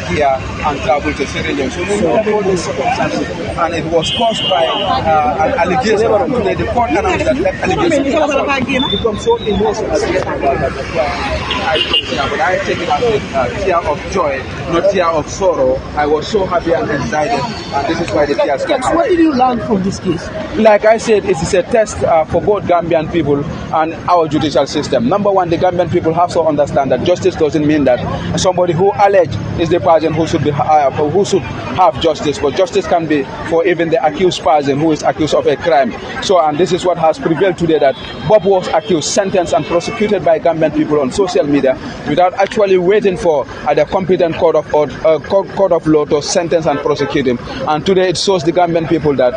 here and travel to Sierra Leone. So we know all these circumstances, and it was caused by an allegation. Today the court announced that allegation become so emotional. But I take it as a tear of joy, not tear of sorrow. I was so happy and excited, and this is why the tears came out. What did you learn from this case? Like I said, it is a test for both Gambian people and our judicial system. Number one, the Gambian people have to understand that justice doesn't mean that somebody who alleged is the person who should have justice, but justice can be for even the accused person who is accused of a crime. So, and this is what has prevailed today, that Bob was accused, sentenced, and prosecuted by Gambian people on social media without actually waiting for the competent court of law to sentence and prosecute him. And today it shows the Gambian people that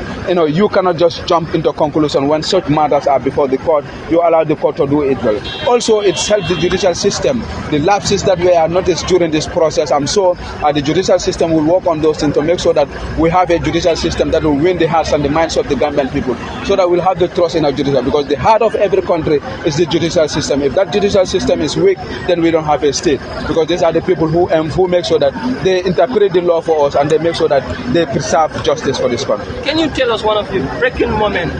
you cannot just jump into conclusion when such matters are before the court. You allow the court to do it well. Also, it's helped the judicial system. The lapses that were noticed during this process, I'm sure the judicial system will work on those things to make sure that we have a judicial system that will win the hearts and the minds of the Gambian people, so that we'll have the trust in our judicial, because the heart of every country is the judicial system. If that judicial system is weak, then we don't have a state, because these are the people who make sure that they interpret the law for us and they make sure that they preserve justice for this country. Can you tell us one of your breaking moments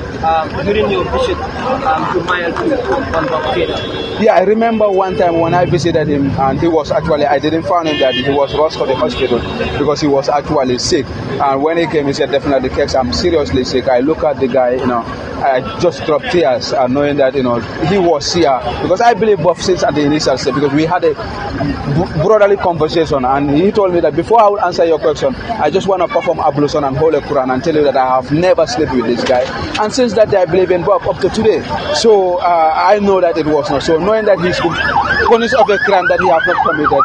during your visit to Mile 2 on Barbados? Yeah, I remember one time when I visited him, and he was actually, I didn't find him that he was rushed to the hospital because he was actually sick. And when he came, he said, definitely, Keks, I'm seriously sick. I look at the guy, I just dropped tears, knowing that, he was here. Because I believe Bob since at the initial stage, because we had a brotherly conversation, and he told me that before I would answer your question, I just want to perform ablution and hold a Quran and tell you that I have never slept with this guy. And since that day, I believe in Bob up to today. So I know that it was not. So knowing that he's been punished of a crime that he has not committed,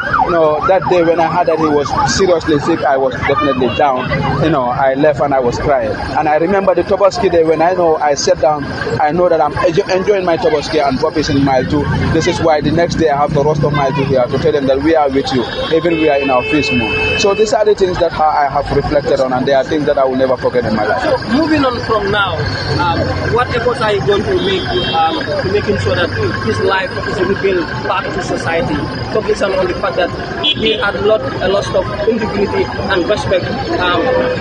that day when I heard that he was seriously sick, I was definitely down. I left and I was crying. And I remember the Tobaski day when I sat down, I know that I'm enjoying my Tobaski and Bob is in Mile 2. This is why the next day I have to roast of Mile 2 here to tell them that we are with you, even we are in our feast mood. So these are the things that I have reflected on, and they are things that I will never forget in my life. So moving on from now, what efforts are you going to make to making sure that his life is rebuilt back to society, focusing on the fact that he had lost a lot of integrity and respect